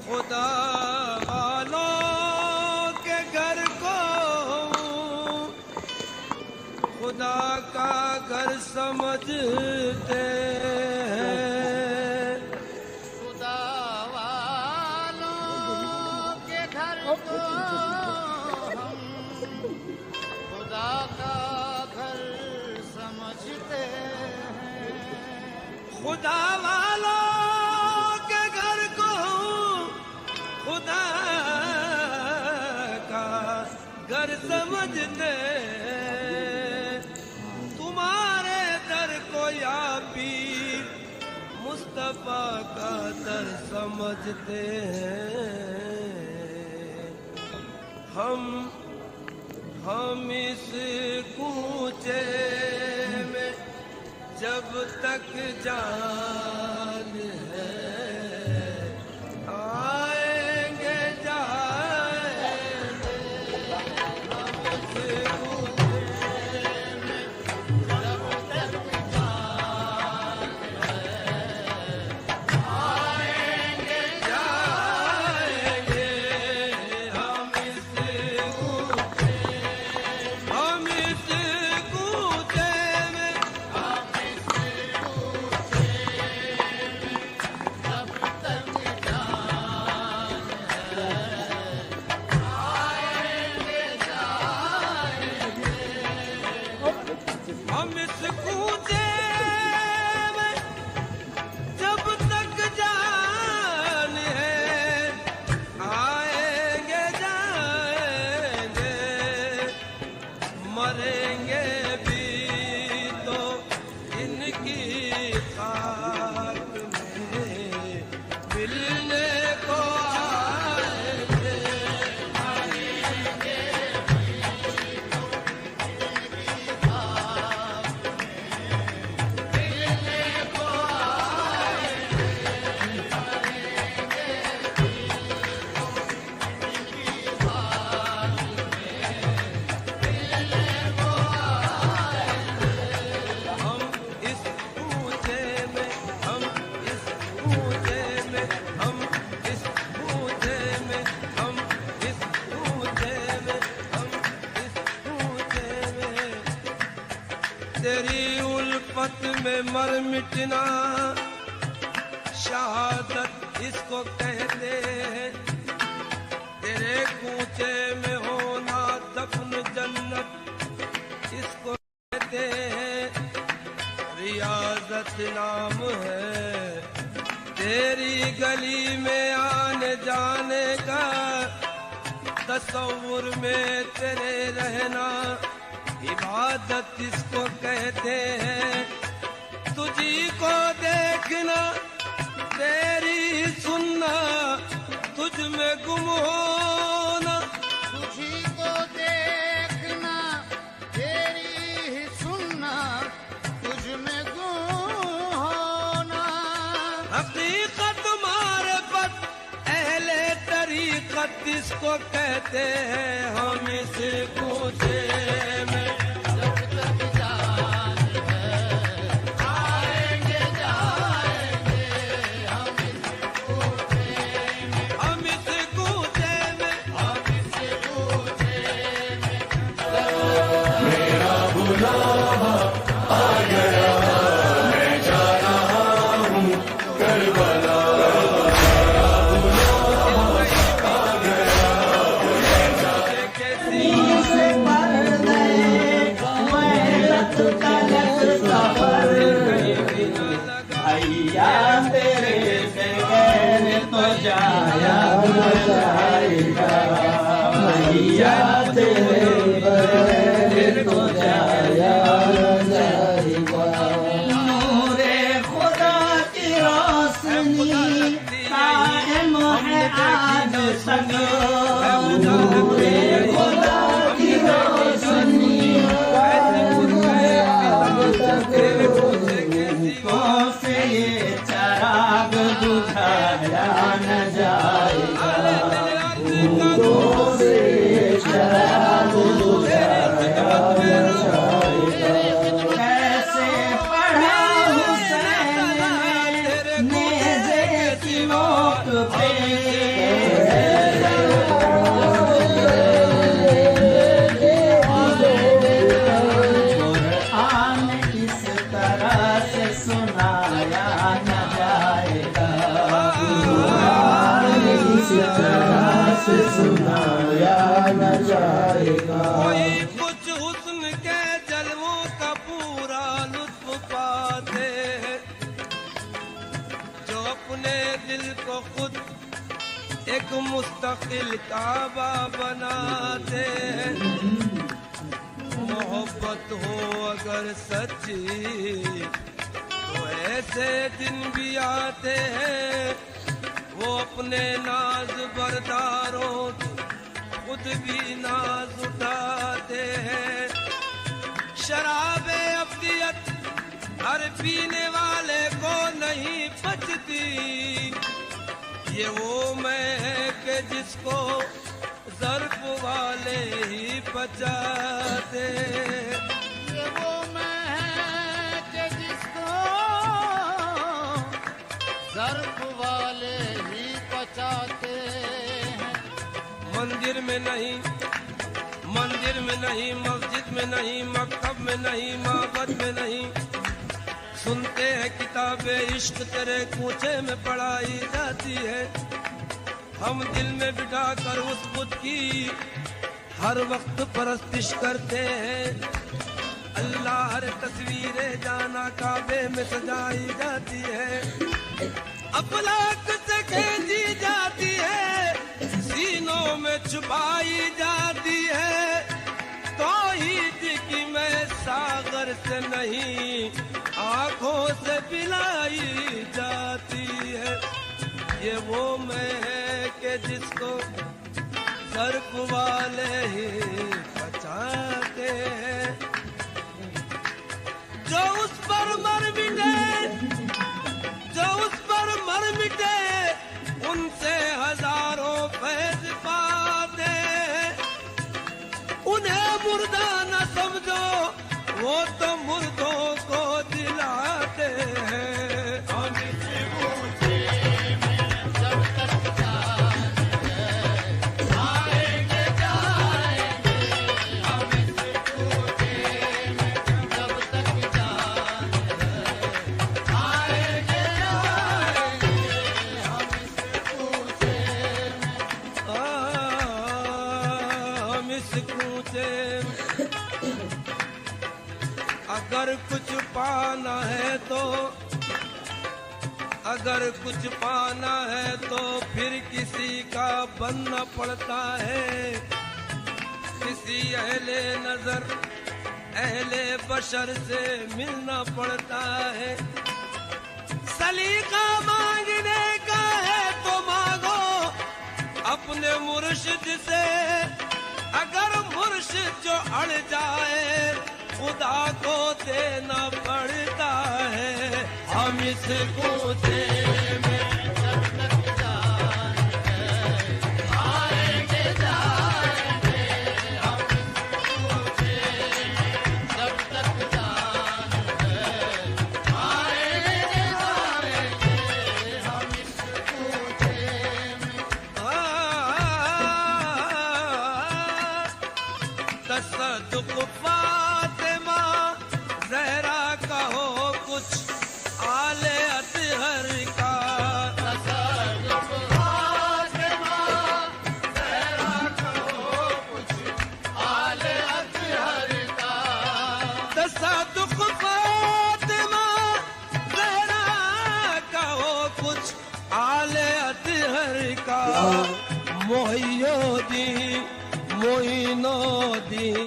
खुदा वालों के घर को खुदा का घर समझते हैं। खुदा वालों के घर को हम खुदा का घर समझते हैं। खुदा वालों के घर को खुदा का घर समझते हैं। तुम्हारे दर को या पीर मुस्तफा का दर समझते हैं। हम इस कूचे में जब तक जान है आएंगे जाएंगे। हम इस कूचे में जब तक जान है आएंगे जाएंगे। हम इस कूचे में हम इस कूचे में जब तक जान है आएंगे जाएंगे। मरेंगे भी तो इनकी खाक में मिलने को आएंगे। हम इस कूचे में हम इस कूचे में हम इस कूचे में हम इस कूचे में हम इस कूचे में तेरी उल्फत में मर मिटना शहादत इसको कहते हैं। तेरे कूचे में होना दफन जन्नत इसको कहते हैं। रियाजत नाम है तेरी गली में आने जाने का। तसव्वुर में तेरे रहना इबादत इसको कहते हैं। तुझी को देखना तेरी सुनना तुझ में गुम होना। तुझी को देखना तेरी ही सुनना तुझ में गुम होना। हकीकत मारिफत अहले तरीकत इसको कहते हैं। हम इस कूचे में जब तक जान है आएंगे जाएंगे। हम इस कूचे में हम इस कूचे में मेरा बुलावा आ गया, मैं जा रहा हूँ करबला। मेरा बुलावा आ गया, मैं जा कैसी भैया तेरे बगैर तो जाया न जाएगा। भैया तेरे बगैर तो जाया न जाएगा। नूरे खुदा की रोशनी कायम है आज तक। नूरे खुदा की रोशनी कायम है आज तक। से ये चराग बुझाया न जाएगा। से ये चराग बुझाया न जाएगा। कैसे पढ़ा हुसैन ने नेज़े की नोक पे तरह से सुनाया न जाएगा। कोई कुछ हुस्न के जलवों का पूरा लुत्फ पाते हैं, जो अपने दिल को खुद एक मुस्तकिल काबा बनाते हैं। मोहब्बत हो अगर सच्ची तो ऐसे दिन भी आते हैं, वो अपने नाज बरदारों की खुद भी नाज उठाते हैं। शराबे अब्दियत हर पीने वाले को नहीं बचती, ये वो मैं है कि जिसको ज़र्फ वाले ही बचाते। ये वो मैं है कि जिसको ज़र्फ वाले ही बचाते हैं। मंदिर में नहीं, मंदिर में नहीं, मस्जिद में नहीं, मकतब में नहीं, माबद में नहीं, सुनते हैं किताबें इश्क तेरे कूचे में पढ़ाई जाती है। हम दिल में बिठा कर उस बुत की हर वक्त परस्तिश करते हैं। अल्लाह हर तस्वीरें जाना काबे में सजाई जाती है, अफलाक से खींची जाती है, सीनों में छुपाई जाती है। तौहीद की मैं सागर से नहीं आंखों से पिलाई जाती है। ये वो मैं है कि जिसको सर्फ वाले ही बचाते हैं। जो उस पर मर मिटे, जो उस पर मर मिटे, उनसे हजारों फैज पाते हैं। उन्हें मुर्दा न समझो, वो तो मुर्दों को दिलाते हैं। हम इसी ऊंचे में जब तक जान है, आएंगे जाएंगे। हम इस ऊंचे में जब तक जान है, आएंगे जाएंगे। हम इस ऊंचे में हम इस कूचे में अगर कुछ पाना है तो, अगर कुछ पाना है तो फिर किसी का बनना पड़ता है। किसी अहले नजर अहले बशर से मिलना पड़ता है। सलीका मांगने का है तो मांगो अपने मुर्शिद से, अगर मुर्शिद जो अड़ जाए खुदा को देना पड़ता है। हम इस कूचे में जब तक जान है, आएंगे जाएंगे। हम इस ऊंचे में जब तक जान है, आएंगे जाएंगे। हम इस ऊंचे में तसद्दुक़ फातिमा ज़हरा का हो कुछ आले अतहर का। तसद्दुक़ फातिमा ज़हरा का हो कुछ आले अतहर का। तसद्दुक़ फातिमा ज़हरा का हो कुछ आले अतहर का। मोहियोद्दीन मोइनुद्दीन